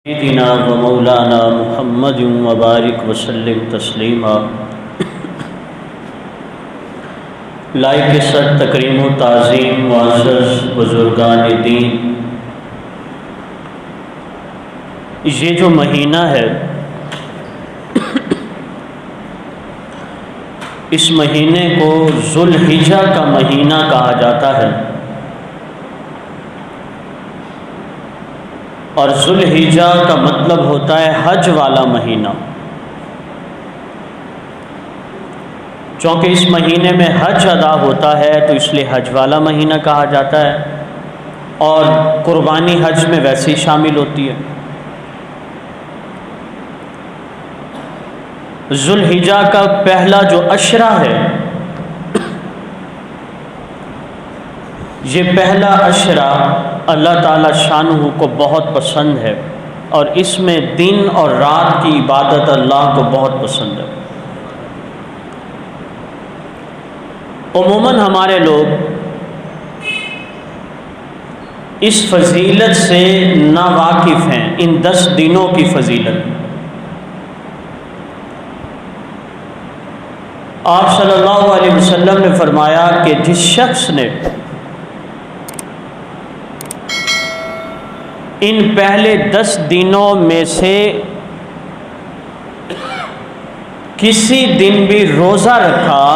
سیدنا و مولانا محمد وبارک وسلم تسلیما۔ لائق سر تکریم و تعظیم معزز بزرگان دین، یہ جو مہینہ ہے اس مہینے کو ذو الحجہ کا مہینہ کہا جاتا ہے، اور ذو الحجہ کا مطلب ہوتا ہے حج والا مہینہ، چونکہ اس مہینے میں حج ادا ہوتا ہے تو اس لیے حج والا مہینہ کہا جاتا ہے، اور قربانی حج میں ویسے ہی شامل ہوتی ہے۔ ذو الحجہ کا پہلا جو عشرہ ہے، یہ پہلا عشرہ اللہ تعالی شانہ کو بہت پسند ہے، اور اس میں دن اور رات کی عبادت اللہ کو بہت پسند ہے۔ عموماً ہمارے لوگ اس فضیلت سے ناواقف ہیں، ان 10 دنوں کی فضیلت۔ آپ صلی اللہ علیہ وسلم نے فرمایا کہ جس شخص نے ان پہلے 10 دنوں میں سے کسی دن بھی روزہ رکھا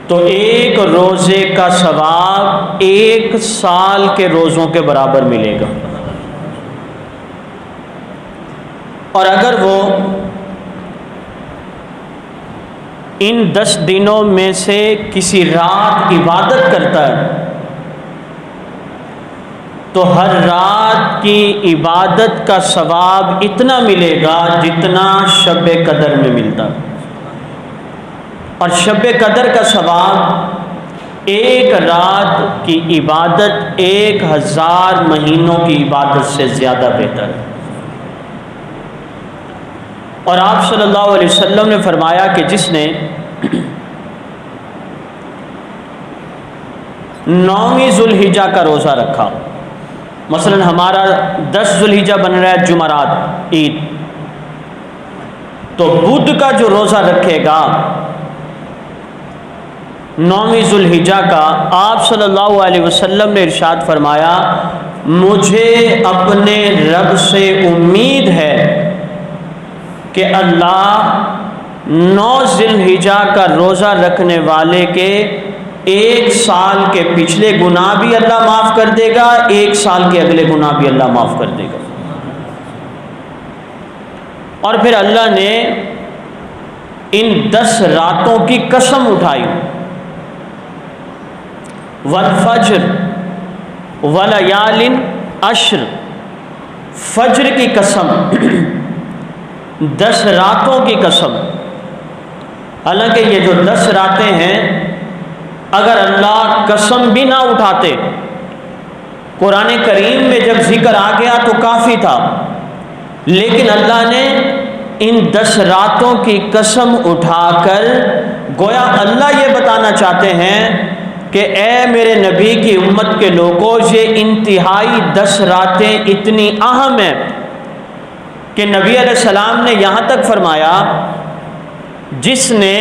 تو ایک روزے کا ثواب 1 سال کے روزوں کے برابر ملے گا، اور اگر وہ ان 10 دنوں میں سے کسی رات عبادت کرتا ہے تو ہر رات کی عبادت کا ثواب اتنا ملے گا جتنا شب قدر میں ملتا، اور شب قدر کا ثواب ایک رات کی عبادت 1000 مہینوں کی عبادت سے زیادہ بہتر ہے۔ اور آپ صلی اللہ علیہ وسلم نے فرمایا کہ جس نے 9ویں ذو الحجہ کا روزہ رکھا، مثلا ہمارا 10 ذو الحجہ بن رہا ہے جمعرات عید، تو بدھ کا جو روزہ رکھے گا 9ویں ذو الحجہ کا، آپ صلی اللہ علیہ وسلم نے ارشاد فرمایا مجھے اپنے رب سے امید ہے کہ اللہ 9 ذی الحجہ کا روزہ رکھنے والے کے 1 سال کے پچھلے گناہ بھی اللہ معاف کر دے گا، 1 سال کے اگلے گناہ بھی اللہ معاف کر دے گا۔ اور پھر اللہ نے ان 10 راتوں کی قسم اٹھائی، والفجر ولیال عشر، فجر کی قسم، 10 راتوں کی قسم۔ حالانکہ یہ جو 10 راتیں ہیں، اگر اللہ قسم بھی نہ اٹھاتے، قرآن کریم میں جب ذکر آ گیا تو کافی تھا، لیکن اللہ نے ان 10 راتوں کی قسم اٹھا کر گویا اللہ یہ بتانا چاہتے ہیں کہ اے میرے نبی کی امت کے لوگوں، یہ انتہائی 10 راتیں اتنی اہم ہیں کہ نبی علیہ السلام نے یہاں تک فرمایا جس نے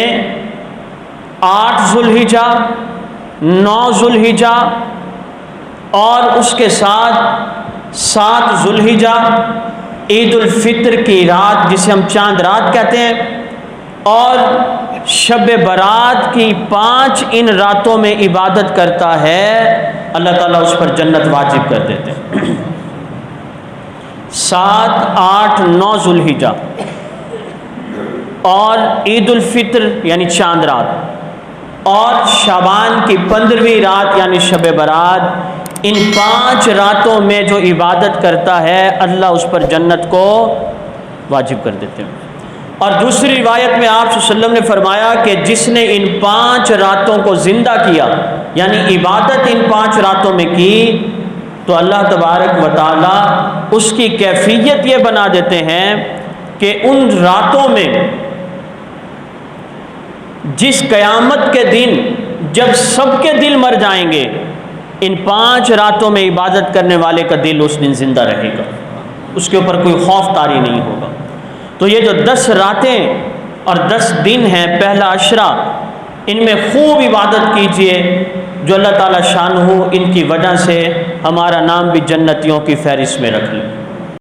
8 ذو الحجہ، 9 ذو الحجہ اور اس کے ساتھ 7 ذو الحجہ، عید الفطر کی رات جسے ہم چاند رات کہتے ہیں، اور شب برات کی 5 ان راتوں میں عبادت کرتا ہے، اللہ تعالیٰ اس پر جنت واجب کر دیتے ہیں۔ 7، 8، 9 ذو الحجہ اور عید الفطر یعنی چاند رات، اور شعبان کی 15ویں رات یعنی شب برات، ان 5 راتوں میں جو عبادت کرتا ہے اللہ اس پر جنت کو واجب کر دیتے ہیں۔ اور دوسری روایت میں آپ صلی اللہ علیہ وسلم نے فرمایا کہ جس نے ان 5 راتوں کو زندہ کیا، یعنی عبادت ان 5 راتوں میں کی، تو اللہ تبارک و تعالی اس کی کیفیت یہ بنا دیتے ہیں کہ ان راتوں میں جس قیامت کے دن جب سب کے دل مر جائیں گے، ان 5 راتوں میں عبادت کرنے والے کا دل اس دن زندہ رہے گا۔ اس کے اوپر کوئی خوف طاری نہیں ہوگا۔ تو یہ جو 10 راتیں اور 10 دن ہیں پہلا عشرہ، ان میں خوب عبادت کیجئے، جو اللہ تعالیٰ شانہ ان کی وجہ سے ہمارا نام بھی جنتیوں کی فہرست میں رکھ لے۔